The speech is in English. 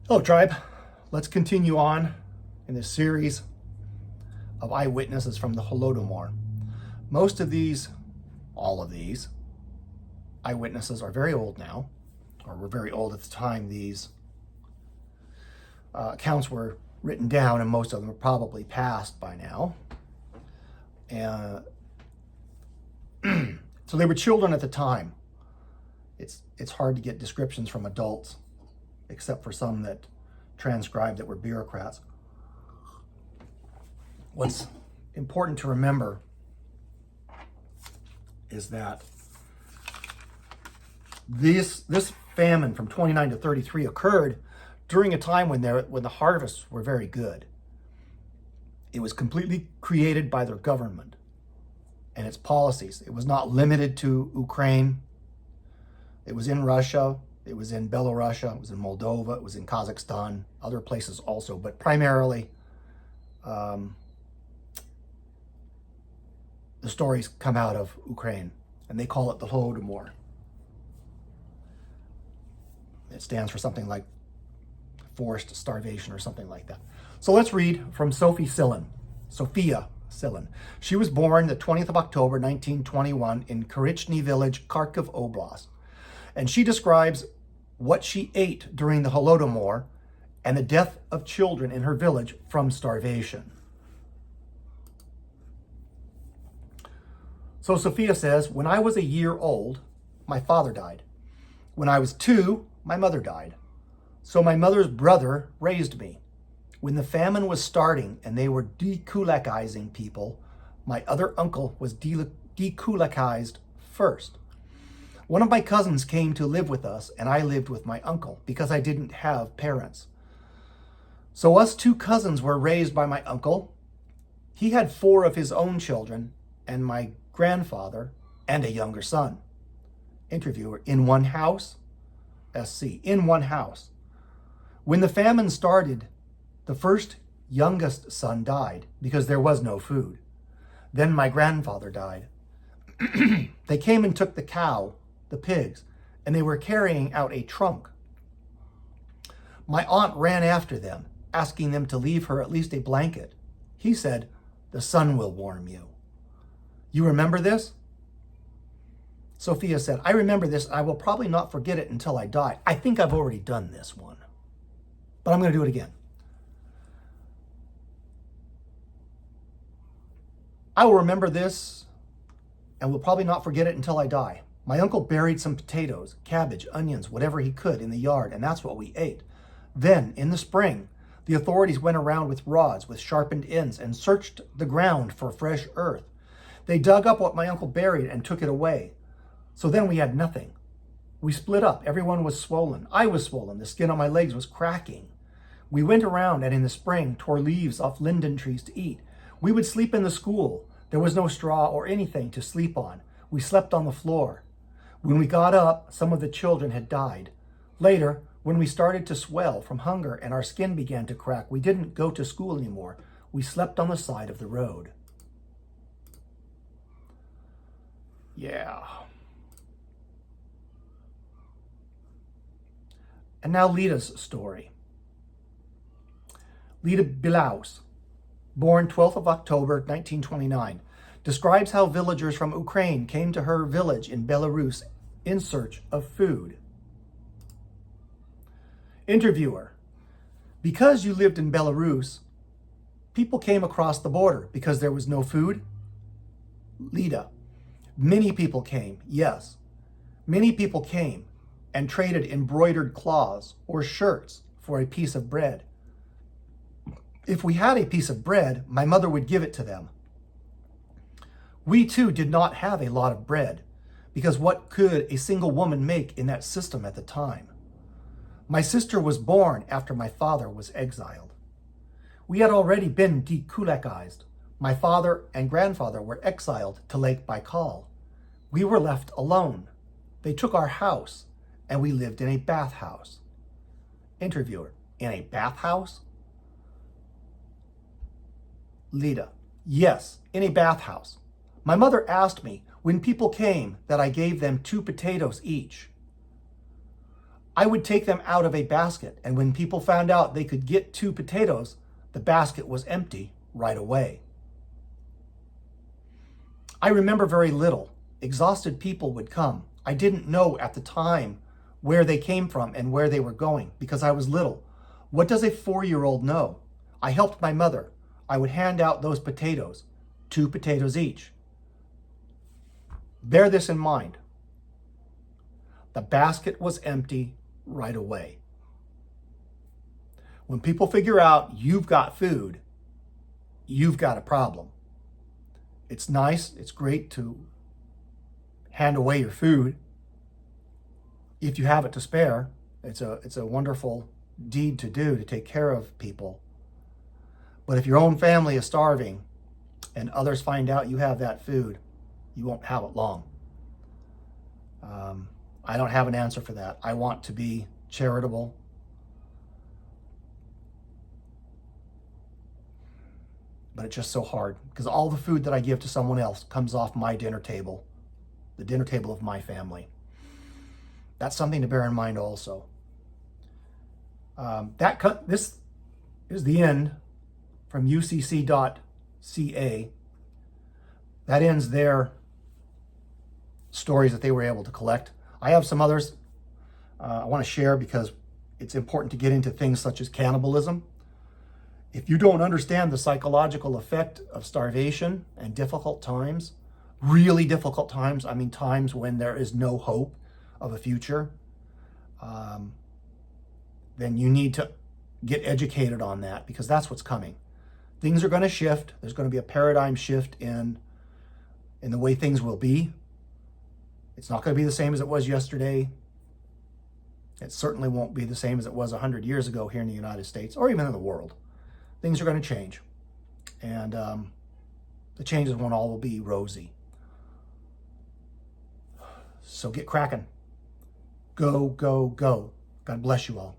Hello, tribe. Let's continue on in this series of eyewitnesses from the Holodomor. Most of these, all of these, eyewitnesses are very old now, or were very old at the time these accounts were written down, and most of them are probably passed by now. And so they were children at the time. It's hard to get descriptions from adults, except for some that transcribed that were bureaucrats. What's important to remember is that this famine from 29 to 33 occurred during a time when the harvests were very good. It was completely created by their government and its policies. It was not limited to Ukraine. It was in Russia. It was in Belarus, it was in Moldova, it was in Kazakhstan, other places also, but primarily the stories come out of Ukraine, and they call it the Holodomor. It stands for something like forced starvation or something like that. So let's read from Sophia Silin. She was born the 20th of October, 1921 in Krychny village, Kharkiv Oblast. And she describes what she ate during the Holodomor and the death of children in her village from starvation. So Sophia says, when I was a year old, my father died. When I was 2, my mother died. So my mother's brother raised me. When the famine was starting and they were dekulakizing people, my other uncle was dekulakized first. One of my cousins came to live with us, and I lived with my uncle because I didn't have parents. So us 2 cousins were raised by my uncle. He had 4 of his own children, and my grandfather, and a younger son. Interviewer, in one house? SC, in one house. When the famine started, the first youngest son died because there was no food. Then my grandfather died. They came and took the cow, the pigs, and they were carrying out a trunk. My aunt ran after them, asking them to leave her at least a blanket. He said, "The sun will warm you." You remember this? Sophia said, I remember this. I will probably not forget it until I die. I think I've already done this one, but I'm going to do it again. I will remember this and will probably not forget it until I die. My uncle buried some potatoes, cabbage, onions, whatever he could in the yard, and that's what we ate. Then, in the spring, the authorities went around with rods with sharpened ends and searched the ground for fresh earth. They dug up what my uncle buried and took it away. So then we had nothing. We split up. Everyone was swollen. I was swollen. The skin on my legs was cracking. We went around and in the spring tore leaves off linden trees to eat. We would sleep in the school. There was no straw or anything to sleep on. We slept on the floor. When we got up, some of the children had died. Later, when we started to swell from hunger and our skin began to crack, we didn't go to school anymore. We slept on the side of the road. Yeah. And now Lida's story. Lida Bilaus, born 12th of October, 1929, describes how villagers from Ukraine came to her village in Belarus in search of food. Interviewer, because you lived in Belarus, people came across the border because there was no food? Lida, many people came, yes. Many people came and traded embroidered cloths or shirts for a piece of bread. If we had a piece of bread, my mother would give it to them. We too did not have a lot of bread, because what could a single woman make in that system at the time? My sister was born after my father was exiled. We had already been dekulakized. My father and grandfather were exiled to Lake Baikal. We were left alone. They took our house, and we lived in a bathhouse. Interviewer, in a bathhouse? Lida, yes, in a bathhouse. My mother asked me when people came that I gave them 2 potatoes each. I would take them out of a basket, and when people found out they could get 2 potatoes, the basket was empty right away. I remember very little. Exhausted people would come. I didn't know at the time where they came from and where they were going because I was little. What does a 4-year-old know? I helped my mother. I would hand out those potatoes, 2 potatoes each. Bear this in mind. The basket was empty right away. When people figure out you've got food, you've got a problem. It's nice, it's great to hand away your food if you have it to spare. It's a wonderful deed to do, to take care of people. But if your own family is starving and others find out you have that food, you won't have it long. I don't have an answer for that. I want to be charitable. But it's just so hard because all the food that I give to someone else comes off my dinner table, the dinner table of my family. That's something to bear in mind also. This is the end from ucc.ca. That ends their stories that they were able to collect. I have some others I want to share because it's important to get into things such as cannibalism. If you don't understand the psychological effect of starvation and difficult times, really difficult times, I mean times when there is no hope of a future, then you need to get educated on that because that's what's coming. Things are going to shift. There's going to be a paradigm shift in the way things will be. It's not going to be the same as it was yesterday. It certainly won't be the same as it was 100 years ago here in the United States or even in the world. Things are going to change. And the changes won't all be rosy. So get cracking. Go, go, go. God bless you all.